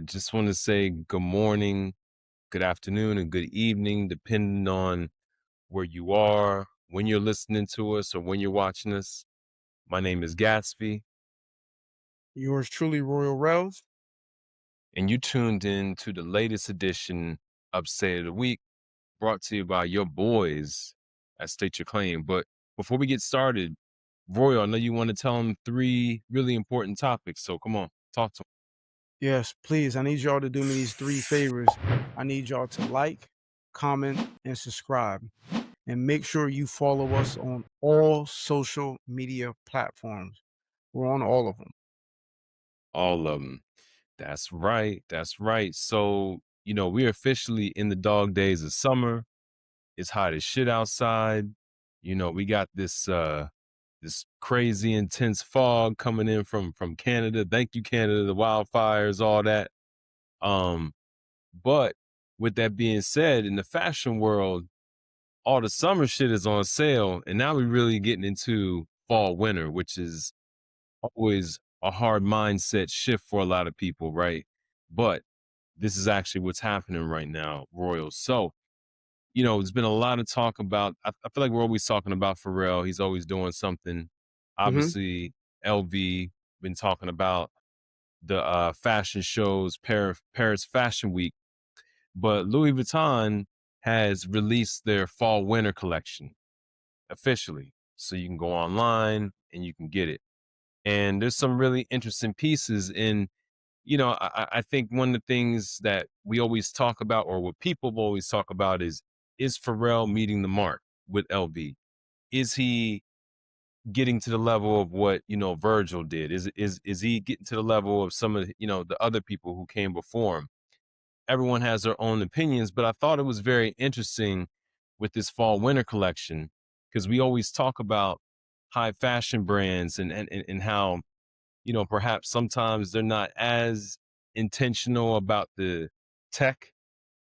Just want to say good morning, good afternoon, and good evening, depending on where you are, when you're listening to us, or when you're watching us. My name is Gatsby, Yours truly, Royal Rels. and you tuned in to the latest edition of Say of the Week, brought to you by your boys at State Your Claim. But before we get started, Royal, I know you want to tell them three really important topics, so come on, talk to Yes, please. I need y'all to do me these three favors. I need y'all to like, comment, and subscribe. And make sure you follow us on all social media platforms. We're on all of them. all of them. That's right. That's right. So, we're officially in the dog days of summer. It's hot as shit outside. We got this crazy intense fog coming in from Canada. Thank you, Canada, the wildfires, all that. Um, but with that being said, in the fashion world, all the summer shit is on sale, and now we're really getting into fall winter, which is always a hard mindset shift for a lot of people, right? But this is actually what's happening right now, Royal. So, there's been a lot of talk about, I feel like we're always talking about Pharrell. He's always doing something. Hmm. Obviously, LV, been talking about the fashion shows, Paris Fashion Week. But Louis Vuitton has released their fall winter collection officially. So you can go online and you can get it. And there's some really interesting pieces in, I think one of the things that we always talk about, or what people always talk about, is Pharrell meeting the mark with LV? Is he getting to the level of what Virgil did? Is he getting to the level of some of the other people who came before him? Everyone has their own opinions, but I thought it was very interesting with this fall winter collection, because we always talk about high fashion brands and how perhaps sometimes they're not as intentional about the tech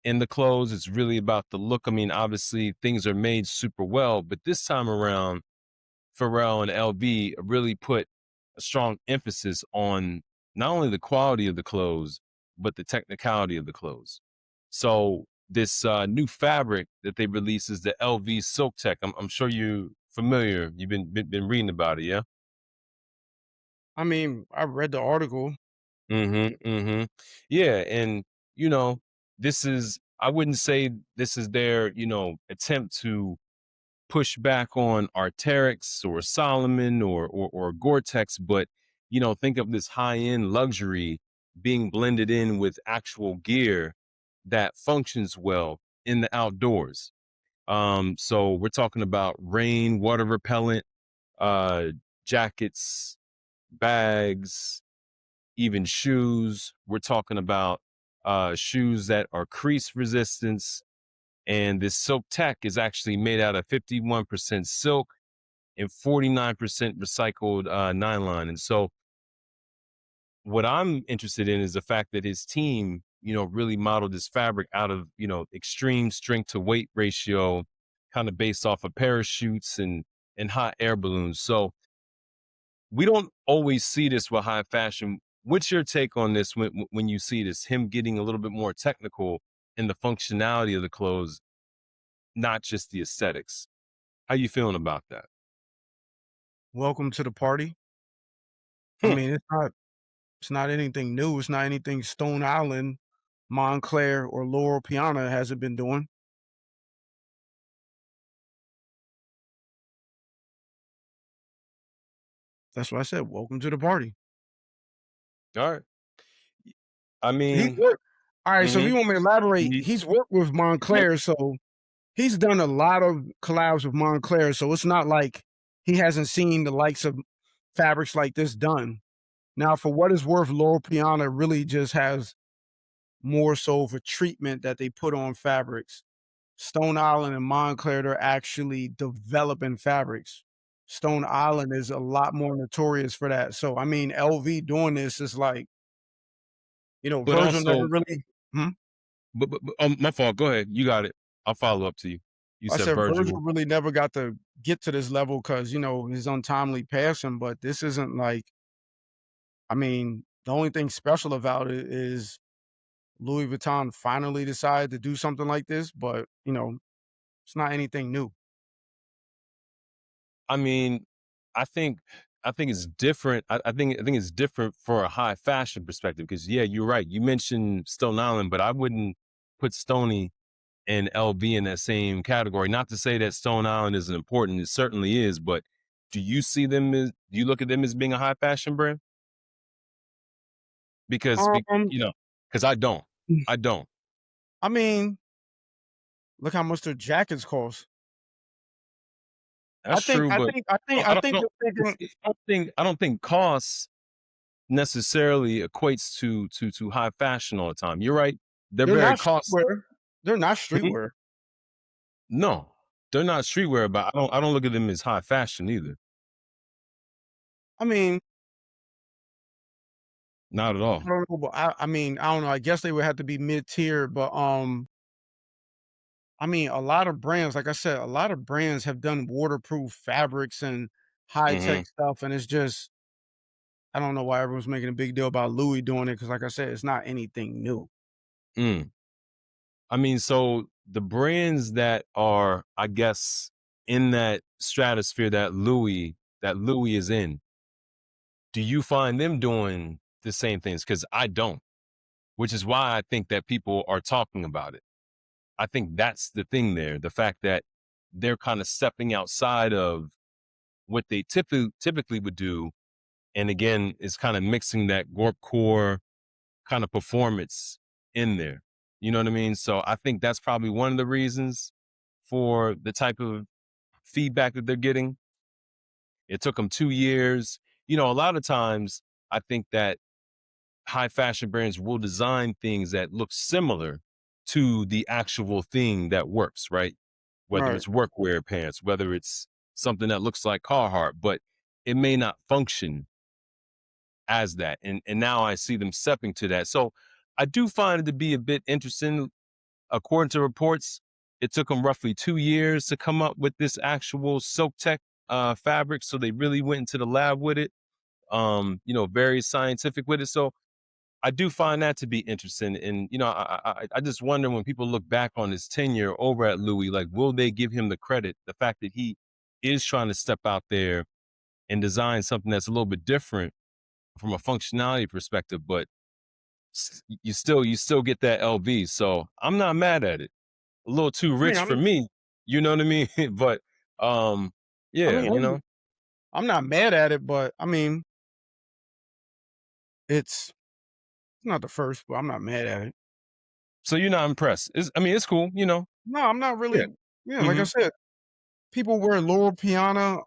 in the clothes. It's really about the look. I mean, obviously things are made super well, but this time around, Pharrell and LV really put a strong emphasis on not only the quality of the clothes, but the technicality of the clothes. So this new fabric that they released is the LV Silk Tech. I'm sure you're familiar. You've been reading about it, yeah? I mean, I read the article. Mm-hmm. Mm-hmm. Yeah. And, you know, this is, I wouldn't say this is their, attempt to push back on Arc'teryx or Solomon or Gore-Tex, but, think of this high-end luxury being blended in with actual gear that functions well in the outdoors. So we're talking about rain, water repellent, uh, jackets, bags, even shoes. We're talking about shoes that are crease resistance. And this silk tech is actually made out of 51% silk and 49% recycled nylon. And so what I'm interested in is the fact that his team, really modeled this fabric out of, extreme strength to weight ratio, kind of based off of parachutes and hot air balloons. So we don't always see this with high fashion. What's your take on this when you see this, him getting a little bit more technical in the functionality of the clothes, not just the aesthetics? How you feeling about that? Welcome to the party. I Hmm. mean, it's not anything new. It's not anything Stone Island, Moncler, or Laurel Piana hasn't been doing. That's what I said. Welcome to the party. All right. I He mean, worked. All right, so if mhm, you want me to elaborate, ye he's worked with yep. Moncler, so he's done a lot of collabs with Moncler, so it's not like he hasn't seen the likes of fabrics like this done. Now, for what it's worth, Loro Piana really just has more so of a treatment that they put on fabrics. Stone Island and Moncler, they're actually developing fabrics. Stone Island is a lot more notorious for that. So, I mean, LV doing this is like, But Virgil never also, really. Hmm? my fault. Go ahead. You got it. I'll follow up to you. You I said said Virgil Virgil. really never got to get to this level because his untimely passing. But this isn't like, I mean, The only thing special about it is Louis Vuitton finally decided to do something like this, but, it's not anything new. I mean, I think I think it's different. I think it's different for a high fashion perspective because yeah, you're right. You mentioned Stone Island, but I wouldn't put Stony and LV in that same category. Not to say that Stone Island isn't important, it certainly is, but do you look at them as being a high fashion brand? Um, Because I don't. I don't. I mean, look how much their jackets cost. That's true, but I think you're thinking I don't think costs necessarily equates to high fashion all the time. You're right. They're they're very not costly. streetwear. They're not Mhm. streetwear. No, they're not streetwear, but I don't look at them as high fashion either. I mean, Not at all. I don't know, but I mean, I don't know. I guess they would have to be mid-tier, but, I mean, a lot of brands, like I said, a lot of brands have done waterproof fabrics and high-tech Mhm. stuff, and it's just I don't know why everyone's making a big deal about Louis doing it because, like I said, it's not anything new. Mm. I mean, so the brands that are, I guess, in that stratosphere that Louis is in, do you find them doing the same things? Because I don't, which is why I think that people are talking about it. I think that's the thing there. The fact that they're kind of stepping outside of what they typically would do. And again, it's kind of mixing that Gorp core kind of performance in there. You know what I mean? So I think that's probably one of the reasons for the type of feedback that they're getting. It took them 2 years. A lot of times I think that high fashion brands will design things that look similar to the actual thing that works, right? Whether Right. it's workwear pants, whether it's something that looks like Carhartt, but it may not function as that. And now I see them stepping to that. So I do find it to be a bit interesting. According to reports, it took them roughly 2 years to come up with this actual silk tech fabric. So they really went into the lab with it. Very scientific with it. So I do find that to be interesting. And I just wonder when people look back on his tenure over at Louis, like, will they give him the credit? The fact that he is trying to step out there and design something that's a little bit different from a functionality perspective, but you still get that LV. So I'm not mad at it. A little too I mean rich I for mean me, you know what I mean? But I yeah, mean, I'm not mad at it, but I mean, it's not the first, but I'm not mad at it. so you're not impressed. It's cool. No, I'm not Yeah. really yeah, like I hmm said, people wear Loro Piana,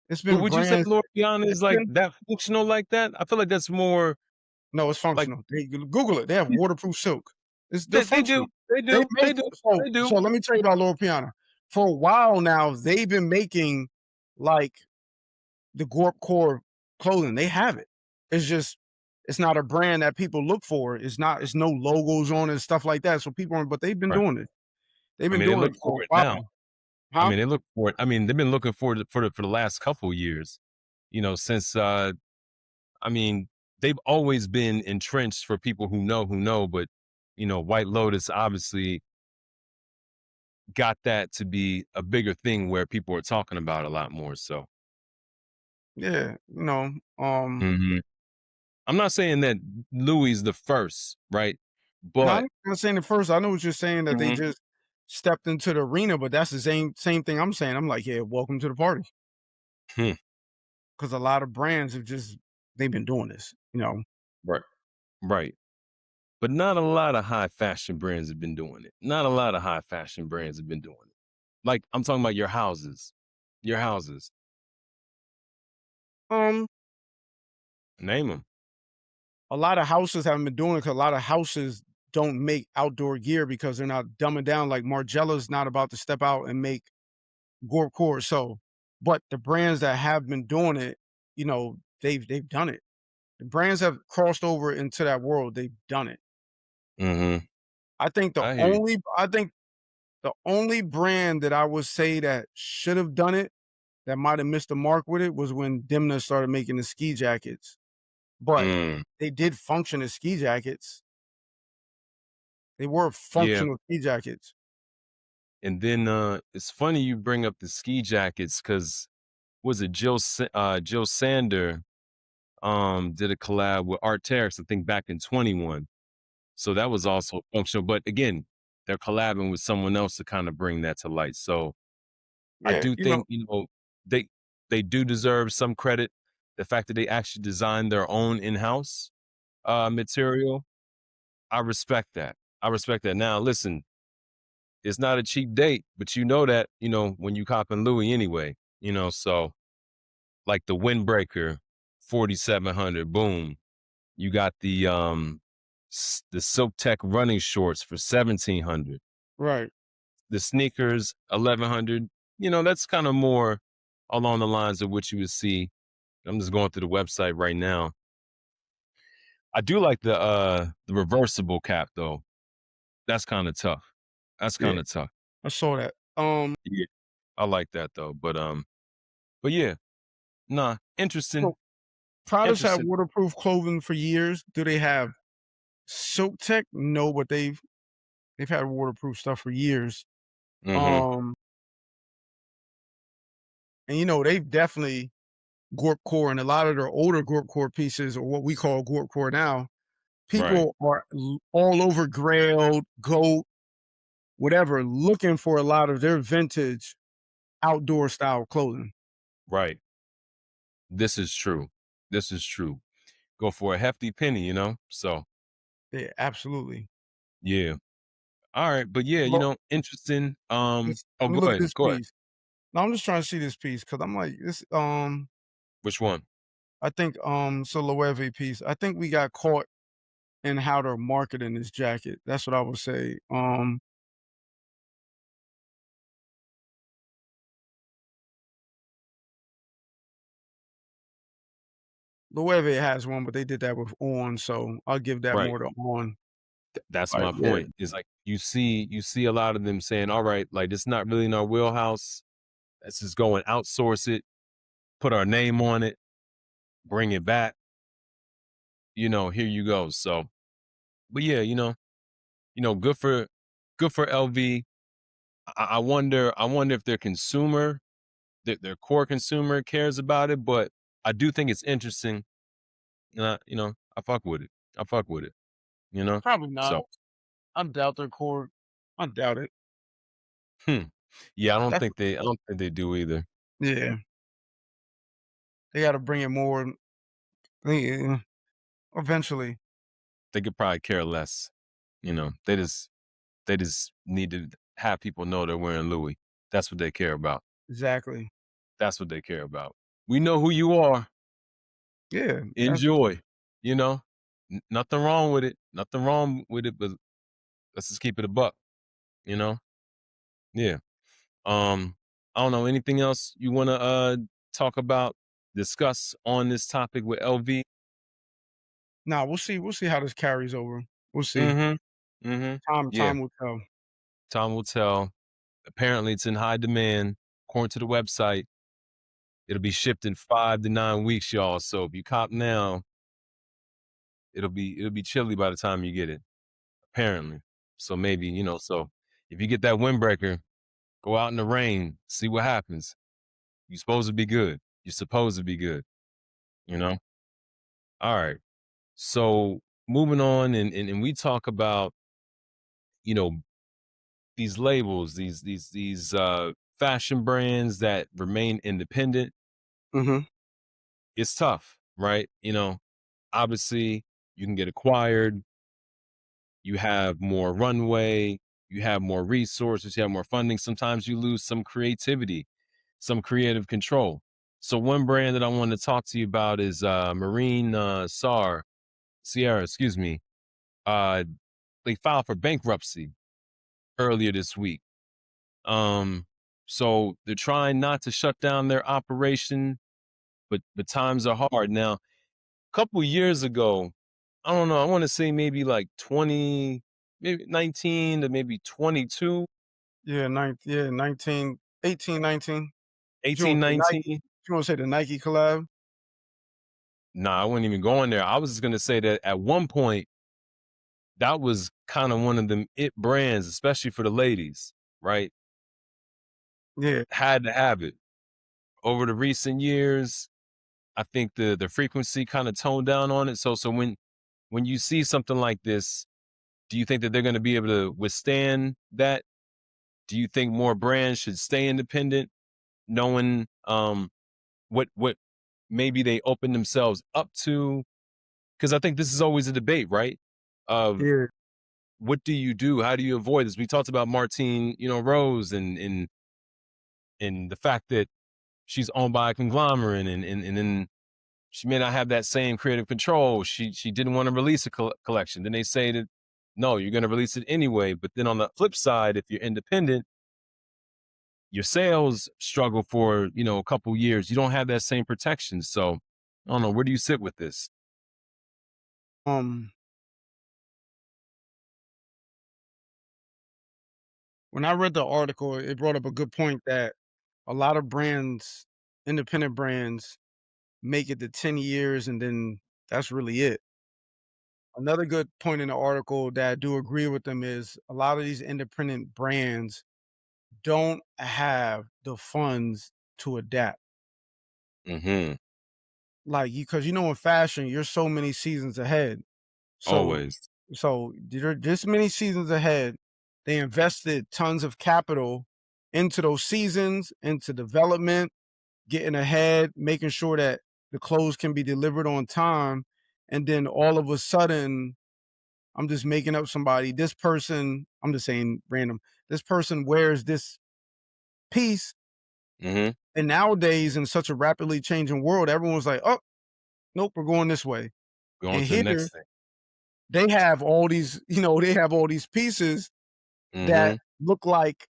it's But been would you say brands Lord Piana it's is like been that functional like that? I feel like that's more no, it's like functional. They Google it, they have waterproof silk. They're they functional. do. They They do. make They do. so They do. so let me tell you about Loro Piana. For a while now, they've been making, like, the Gorp Core clothing, they have it. It's just it's not a brand that people look for. It's no logos on it and stuff like that, so people aren't but they've been Right. doing it. They've I been mean, they doing look it for for a it now. while. Huh? They look for it. They've been looking for it for the last couple years. Since I mean, they've always been entrenched for people who know, but White Lotus obviously got that to be a bigger thing where people are talking about a lot more. So Yeah, mhm. I'm not saying that Louis is the first, right? no, But I'm not saying it first. I know what you're saying that they Mhm. just stepped into the arena, but that's the same thing I'm saying. I'm like, yeah, welcome to the party. Hmm. Because a lot of brands have just they've been doing this. Right. Right. But not a lot of high fashion brands have been doing it. Not a lot of high fashion brands have been doing it. Like I'm talking about your houses. Your houses. Um, Name them. a lot of houses haven't been doing it 'cause a lot of houses don't make outdoor gear because they're not dumbing down. Like Margiela's not about to step out and make Gorp Core. So, but the brands that have been doing it, they've done it. The brands have crossed over into that world. They've done it. Mhm. I hear you. I think the only brand that I would say that should have done it, that might have missed the mark with it, was when Demna started making the ski jackets. but Mm, they did function as ski jackets. They were yeah. functional ski jackets. And then it's funny you bring up the ski jackets because was it Jill Sander did a collab with Arc'teryx, I think back in 21. So that was also functional. But again, they're collabing with someone else to kind of bring that to light. So I Yeah, do think, they they do deserve some credit. The fact that they actually designed their own in-house material, I respect that. I respect that. Now, listen, it's not a cheap date, but you know that, when you copping Louis anyway, so like the windbreaker, 4,700, boom. You got the Silk Tech running shorts for 1,700. right. The sneakers, 1,100. That's kind of more along the lines of what you would see. I'm just going through the website right now. I do like the reversible cap though. That's kind of tough. That's Yeah, kind of tough. I saw that. Yeah. I like that though. But yeah, nah, interesting. So Prada's had Interesting. waterproof clothing for years. Do they have Silk Tech? No, but they've had waterproof stuff for years. Mhm. Um, and they've definitely Gorp Core and a lot of their older Gorp Core pieces, or what we call Gorp Core now, Right. people are all over Grail, Goat, whatever, looking for a lot of their vintage outdoor style clothing. Right. This is true. This is true. Go for a hefty penny, So, Yeah, absolutely. yeah. All right, but yeah, Look, interesting. Oh, let me go look at ahead. this Go ahead. piece. No, I'm just trying to see this piece because I'm like this. Which one? I think so Loewe piece. I think we got caught in how they're marketing this jacket. That's what I would say. Loewe has one, but they did that with On, so I'll give that Right. more to On. That's But my yeah, point. Is like you see a lot of them saying, "All right, like it's not really in our wheelhouse. Let's just go and outsource it, put our name on it, bring it back. Here you go." So, but yeah, good for LV. I wonder if their consumer, their core consumer cares about it, but I do think it's interesting. I fuck with it. I fuck with it, you know? probably not. So, I doubt their core. I doubt it. hmm. Yeah, That's I don't think they do either. yeah. They got to bring it more. Yeah, eventually, They could probably care less. They just need to have people know they're wearing Louis. That's what they care about. exactly. That's what they care about. We know who you are. Yeah, Enjoy. You know? Nothing wrong with it. Nothing wrong with it, but let's just keep it a buck, you know? Yeah. I don't know, anything else you wanna talk about, discuss on this topic with LV? nah, we'll see. We'll see how this carries over. We'll see. Mhm. Mhm. Yeah, Time will tell. time will tell. Apparently, it's in high demand. According to the website, it'll be shipped in 5 to 9 weeks, y'all, so if you cop now, it'll be chilly by the time you get it, apparently. So maybe, if you get that windbreaker, go out in the rain, see what happens. You're supposed to be good. You're supposed to be good, you know? Alright. So, moving on, and we talk about, you know, these labels, these fashion brands that remain independent. Mhm. It's tough, right? Obviously, you can get acquired, you have more runway, you have more resources, you have more funding. Sometimes you lose some creativity, some creative control. So one brand that I want to talk to you about is Marine Sierra, excuse me. Uh, they filed for bankruptcy earlier this week. Um, so they're trying not to shut down their operation, but times are hard now. A couple years ago, I don't know, I want to say maybe like 20, maybe 19 to maybe 22, Yeah, 19, 18, 19. You wanna 18, say Nike? 19. You wanna say the Nike collab? Nah, I wasn't even going there. I was just gonna say that at one point, that was kind of one of them it brands, especially for the ladies, right? Yeah. Had to have it. Over the recent years, I think the frequency kind of toned down on it. So when you see something like this, do you think that they're going to be able to withstand that? Do you think more brands should stay independent, knowing what maybe they open themselves up to? Because I think this is always a debate, right? Of Yeah. what do you do? How do you avoid this? We talked about Martine, Rose, and the fact that she's owned by a conglomerate, and then she may not have that same creative control. She didn't want to release a collection. Then they say that no, you're going to release it anyway. But then on the flip side, if you're independent, your sales struggle for a couple years. You don't have that same protection. So I don't know. Where do you sit with this? Um, when I read the article, it brought up a good point that a lot of brands, independent brands, make it to 10 years and then that's really it. Another good point in the article that I do agree with them is a lot of these independent brands don't have the funds to adapt. Hmm. Like you, because in fashion, you're so many seasons ahead. So Always. so they're this many seasons ahead. They invested tons of capital into those seasons, into development, getting ahead, making sure that the clothes can be delivered on time. And then all of a sudden, I'm just making up somebody. This person, I'm just saying random. This person wears this piece. Hmm. And nowadays, in such a rapidly changing world, everyone's like, oh, nope, we're going this way. Going And to the here next thing. they have all these, they have all these pieces that Hmm. look like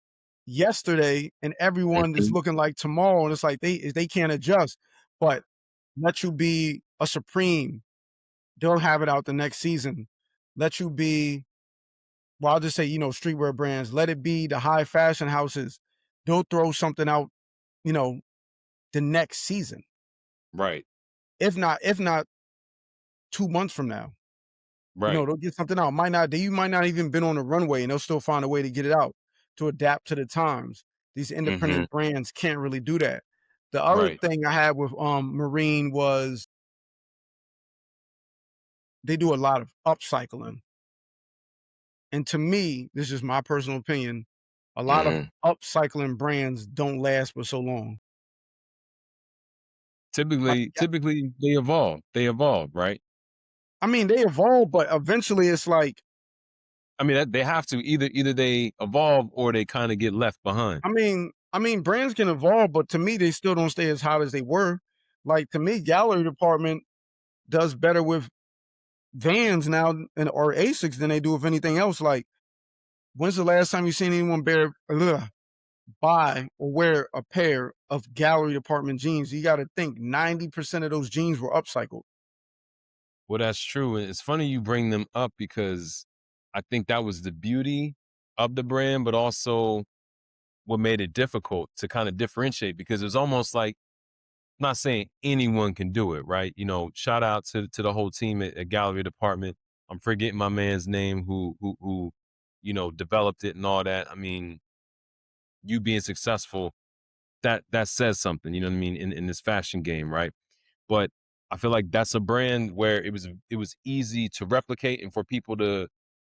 yesterday, and everyone is Hmm. looking like tomorrow. And it's like they can't adjust. But let you be a Supreme, they'll have it out the next season. Let you be, well, I'll just say, streetwear brands. Let it be the high fashion houses. They'll throw something out, you know, the next season. Right. If not 2 months from now. Right. They'll get something out. You might not even been on the runway and they'll still find a way to get it out to adapt to the times. These Hmm. independent brands can't really do that. The other Right. thing I had with Marine was they do a lot of upcycling. And to me, this is my personal opinion, a lot of Hmm. upcycling brands don't last for so long. Like, Typically they evolve. They evolve, right? I mean, they evolve, but eventually it's like, I mean, they have to either they evolve or they kind of get left behind. I mean, brands can evolve, but to me, they still don't stay as hot as they were. Like to me, gallery department does better with Vans now or Asics than they do with anything else. Like, when's the last time you seen anyone buy or wear a pair of gallery department jeans? You got to think 90% of those jeans were upcycled. Well, that's true. And it's funny you bring them up because I think that was the beauty of the brand, but also what made it difficult to kind of differentiate because it was almost like, I'm not saying anyone can do it, right? Shout out to the whole team at Gallery Department. I'm forgetting my man's name who developed it and all that. I mean, you being successful, that says something, you know what I mean, in this fashion game, right? But I feel like that's a brand where it was easy to replicate and for people to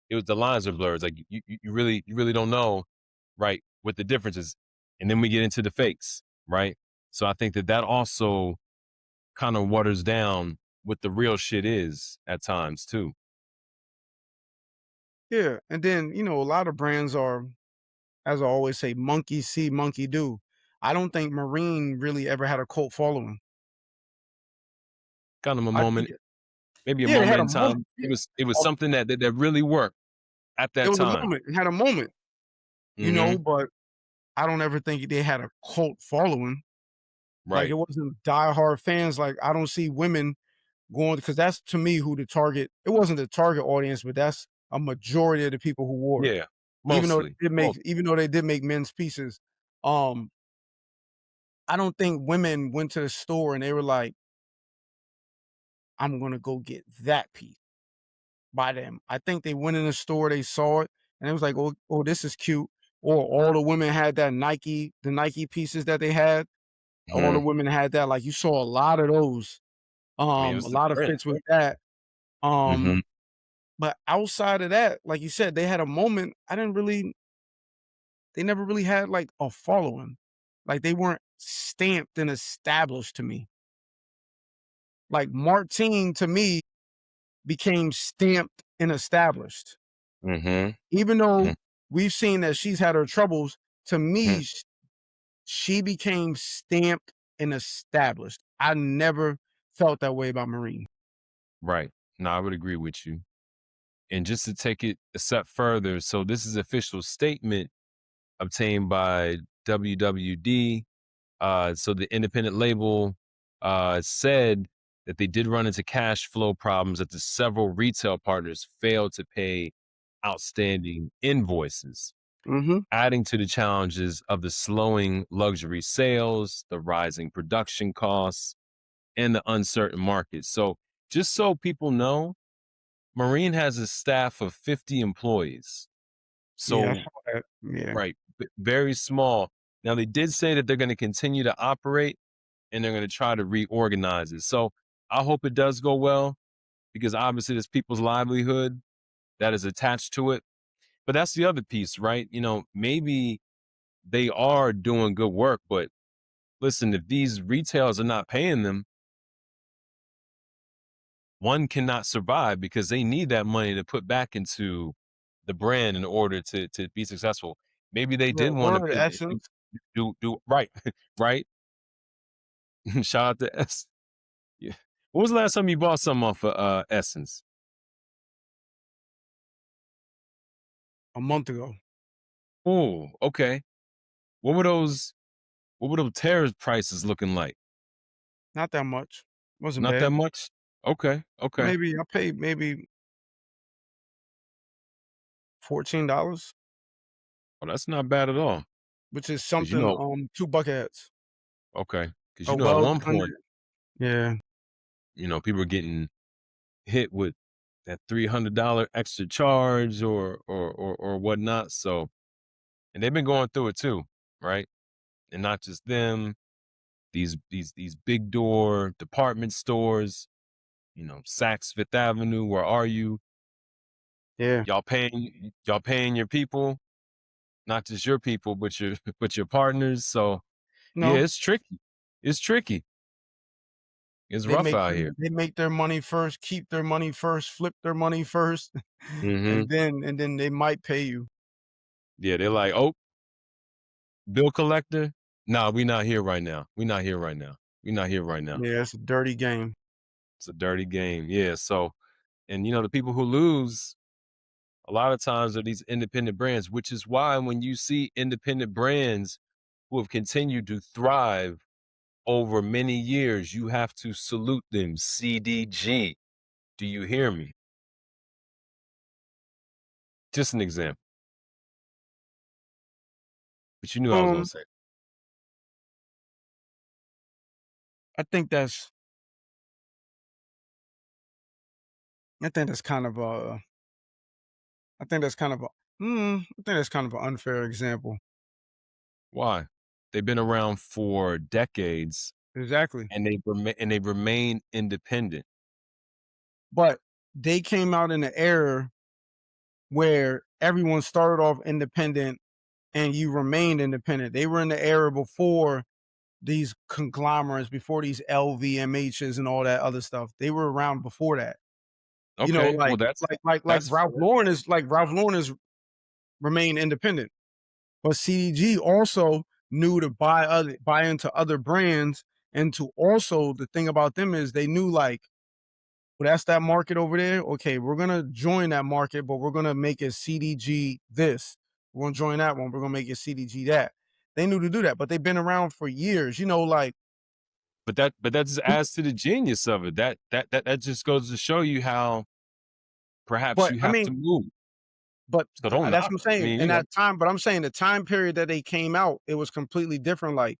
it was the lines are blurred. It's like you really don't know, right, what the difference is. And then we get into the fakes, right? So I think that also kind of waters down what the real shit is at times too. Yeah. And then, a lot of brands are, as I always say, monkey see, monkey do. I don't think Marine really ever had a cult following. Kind of a I think, moment, maybe a yeah, it had moment a in moment. time. Yeah. It was something that really worked at It that was a time. moment. It had a moment, Hmm. but I don't ever think they had a cult following. Like, it Right. wasn't diehard fans. Like, I don't see women going, because that's to me who the target, it wasn't the target audience, but that's a majority of the people who wore it. Yeah. Mostly. Even though they did make men's pieces, um, I don't think women went to the store and they were like, I'm gonna go get that piece by them. I think they went in the store, they saw it, and it was like, oh, this is cute. Or all the women had that Nike, the Nike pieces that they had. All the Mhm. women had that. Like you saw a lot of those, I mean, it a was the lot of trend, fits with that. right? Um, but outside of that, like you said, they had a moment. They never really had like a following. Like they weren't stamped and established to me. Like Martine to me became stamped and established. Mhm. Even though Mhm. we've seen that she's had her troubles, to Mhm. me, she became stamped and established. I never felt that way about Marine. Right. No, I would agree with you. And just to take it a step further, so this is official statement obtained by WWD. So the independent label said that they did run into cash flow problems that the several retail partners failed to pay outstanding invoices, Mhm. adding to the challenges of the slowing luxury sales, the rising production costs, and the uncertain market. So just so people know, Marine has a staff of 50 employees. Yeah, I So, saw that. Yeah. right, very small. Now, they did say that they're going to continue to operate and they're going to try to reorganize it. So, I hope it does go well because obviously there's people's livelihood that is attached to it. But that's the other piece, right? Maybe they are doing good work, but listen, if these retailers are not paying them, one cannot survive because they need that money to put back into the brand in order to be successful. Maybe they Yeah, did want to word, pivot, Essence, do right, right. Shout out to S. Yeah. When was the last time you bought something off of Essence? a month ago. Oh, okay. What were those? What were those terror prices looking like? Not that much. Wasn't Not that bad. much. Okay, okay. Maybe I paid maybe $14, Oh, that's not bad at all. which is Cause something, 2 bucket hats. okay, cause A at well one point, under yeah. people were getting hit with that $300 extra charge or whatnot. So, and they've been going through it too, right? And not just them. These big door department stores, Saks Fifth Avenue. Where are you? Yeah. Y'all paying your people, not just your people, but your but your partners. So yeah, No, it's tricky. It's tricky. It's rough out here. they make their money first, keep their money first, flip their money first, Hmm. and then they might pay you. Yeah, they're like, oh, bill collector. Nah, we not here right now. We not here right now. We not here right now. Yeah, it's a dirty game. It's a dirty game. Yeah. So, and the people who lose a lot of times are these independent brands, which is why when you see independent brands who have continued to thrive over many years, you have to salute them. CDG. Do you hear me? Just an example. But you knew I was going Um, to say. I think that's I think that's kind of a I think that's kind of a I think that's kind of an unfair example. Why? They've been around for decades Exactly. and they remain independent. But they came out in an era where everyone started off independent and you remained independent. They were in the era before these conglomerates, before these LVMHs and all that other stuff. They were around before that. You know, Okay, well like that's fair. Ralph Lauren is remained independent. But CDG also knew to buy into other brands, and to also the thing about them is they knew like, well, that's that market over there. Okay, we're gonna join that market, but we're gonna make it CDG this. We're gonna join that one. We're gonna make it CDG that. They knew to do that, but they've been around for years. You know, like, But that just adds to the genius of it. That just goes to show you how perhaps but you I have to mean, move. but So don't that's knock what I'm it. I saying. mean, In that time, but I'm saying the time period that they came out, it was completely different. Like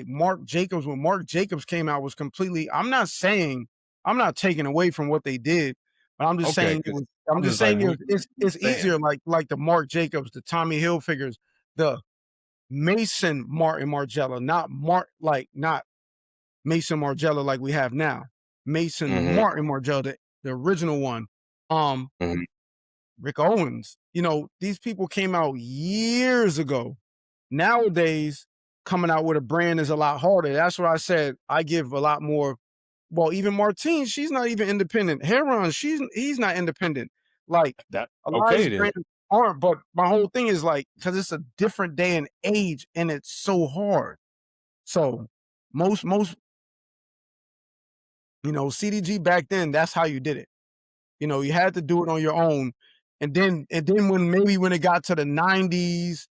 Marc Jacobs, when Marc Jacobs came out was completely. I'm not saying I'm not taking away from what they did, but I'm just Okay, saying because I'm I'm just just like, saying what it's saying? easier like the Marc Jacobs, the Tommy Hilfigers, the Mason Martin Margiela, not Mason Margiela like we have now. Mason Mhm, Martin Margiela, the original one. Um, mhm. Rick Owens. These people came out years ago. Nowadays, coming out with a brand is a lot harder. That's what I said. I give a lot more. Well, even Martine, she's not even independent. Heron, he's not independent. Like That a lot of okay these then. brands aren't. But my whole thing is like because it's a different day and age, and it's so hard. So most CDG back then, that's how you did it. You had to do it on your own. And then when it got to the 90s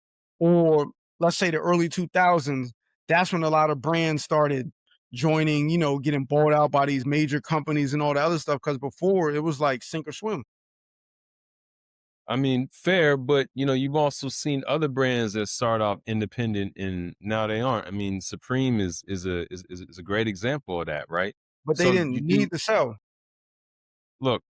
or let's say the early 2000s, that's when a lot of brands started joining, getting bought out by these major companies and all the other stuff. Because before it was like sink or swim. I mean, fair, but you've also seen other brands that start off independent and now they aren't. I mean, Supreme is a great example of that, right? But they So didn't you need do to sell. look,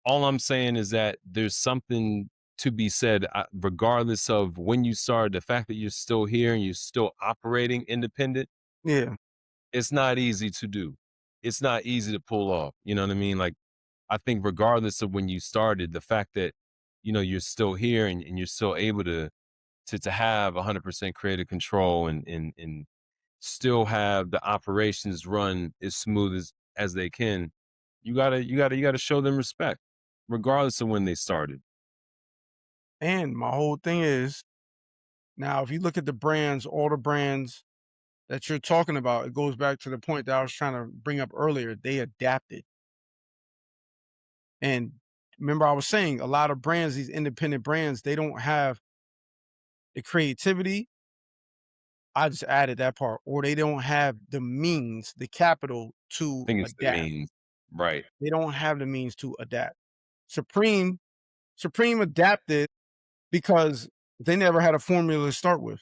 all I'm saying is that there's something to be said, regardless of when you started, the fact that you're still here and you're still operating independent, Yeah. it's not easy to do. It's not easy to pull off. You know what I mean? Like, I think regardless of when you started, the fact that, you're still here and you're still able to have 100% creative control and still have the operations run as smooth as they can, you gotta show them respect, regardless of when they started. And my whole thing is now, if you look at the brands, all the brands that you're talking about, it goes back to the point that I was trying to bring up earlier. They adapted. And remember, I was saying a lot of brands, these independent brands, they don't have the creativity. I just added that part, or they don't have the means, the capital I to think it's the adapt. means, right? They don't have the means to adapt. Supreme, Supreme adapted because they never had a formula to start with.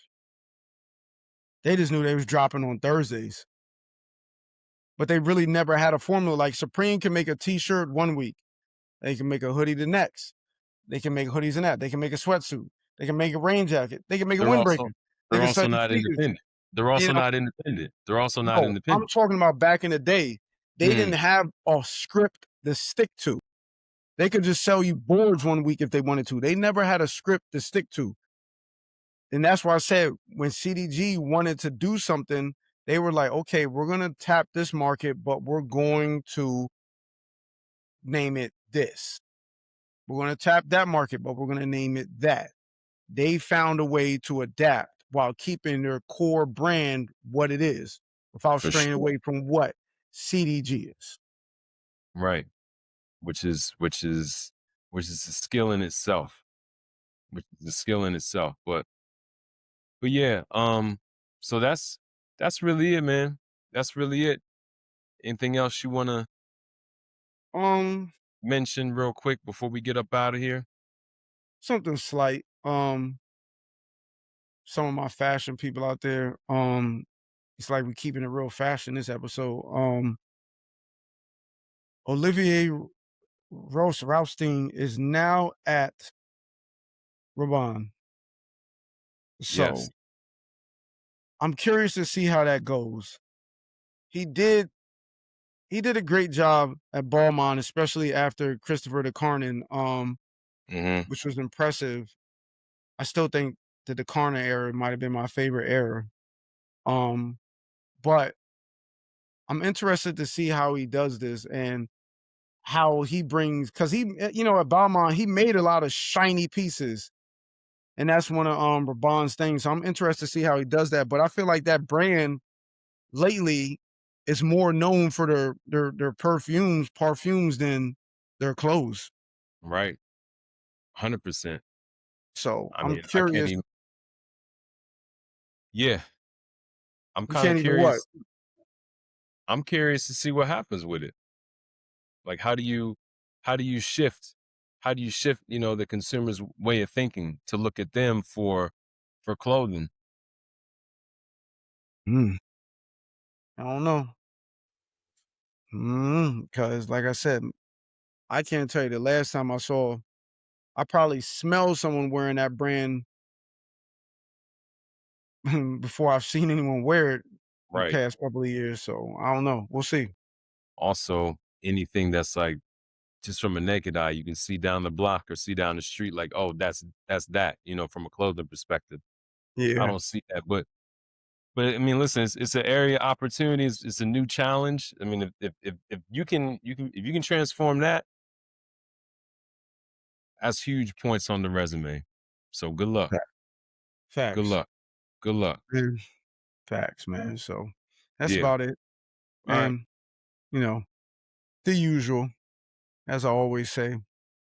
They just knew they was dropping on Thursdays, but they really never had a formula. Like Supreme can make a T-shirt one week, they can make a hoodie the next. They can make hoodies and that. They can make a sweatsuit. They can make a rain jacket. They can make a They're also windbreaker. They they're can also sell you not sneakers. independent. They're You also know, not independent. They're also not no, I'm independent. talking about back in the day. They Mm, didn't have a script to stick to. They could just sell you boards one week if they wanted to. They never had a script to stick to. And that's why I said when CDG wanted to do something, they were like, okay, we're going to tap this market, but we're going to name it this. We're going to tap that market, but we're going to name it that. They found a way to adapt while keeping their core brand what it is without for straying sure. away from what CDG is. Right. Which is a skill in itself. Which is a skill in itself. But yeah, so that's really it, man. That's really it. Anything else you wanna Um, mention real quick before we get up out of here? Something slight. Some of my fashion people out there, it's like we're keeping it real fashion this episode. Olivier Rousteing is now at Rabanne. So Yes. I'm curious to see how that goes. He did he did a great job at Balmain, especially after Christopher de Carnin, Mhm. which was impressive. I still think the de Carnin era might have been my favorite era. Um, but I'm interested to see how he does this and how he brings because at Balmain he made a lot of shiny pieces, and that's one of Rabanne's things. So I'm interested to see how he does that. But I feel like that brand lately is more known for their perfumes than their clothes. Right. 100%. So I I'm mean, I can't curious. even yeah, I'm You kinda can't even what? curious. I'm curious to see what happens with it. Like, how do you shift? How do you shift, the consumer's way of thinking to look at them for clothing? Mm, I don't know. Because like I said, I can't tell you the last time I probably smelled someone wearing that brand before I've seen anyone wear it the Right. past couple of years, so I don't know. We'll see. Also, anything that's like just from a naked eye, you can see down the block or see down the street, like, oh, that's that, from a clothing perspective. I Yeah, don't see that. But I mean, listen, it's an area of opportunity. It's a new challenge. I mean, if you can transform that, that's huge points on the resume. So good luck. fa Good facts. luck. Good luck. Mm, facts, man, so that's Yeah. about it, All right. and, you know, the usual, as I always say.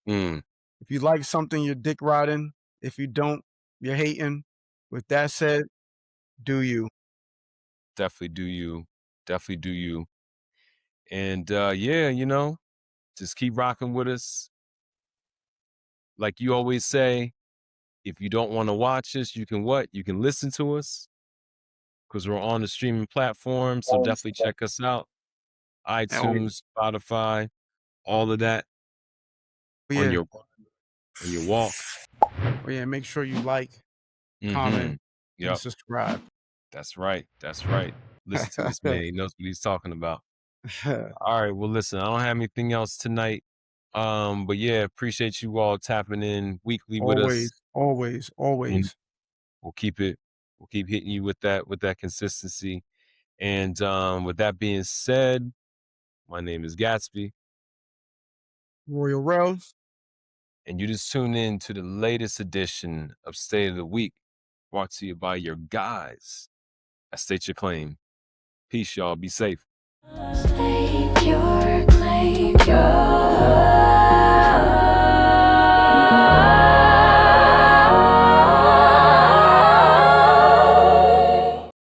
Mm, If you like something, you're dick riding. If you don't, you're hating. With that said, do you. definitely do you. Definitely do you. And yeah, just keep rocking with us. Like you always say, if you don't want to watch us, you can what? You can listen to us because we're on the streaming platform. So definitely check us out. Oh, iTunes, Spotify, all of that on yeah. your on your walk. Oh, yeah, make sure you like, comment, Mm-hmm. and Yep. subscribe. That's right. That's right. Listen to this man. He knows what he's talking about. All right. Well, listen, I don't have anything else tonight. But yeah, appreciate you all tapping in weekly with Always, us. always, And always. we'll keep hitting you with that consistency. And with that being said, my name is Gatsby, Royal Rels. and you just tune in to the latest edition of State of the Week, brought to you by your guys at State Your Claim. Peace, y'all. Be safe. Stay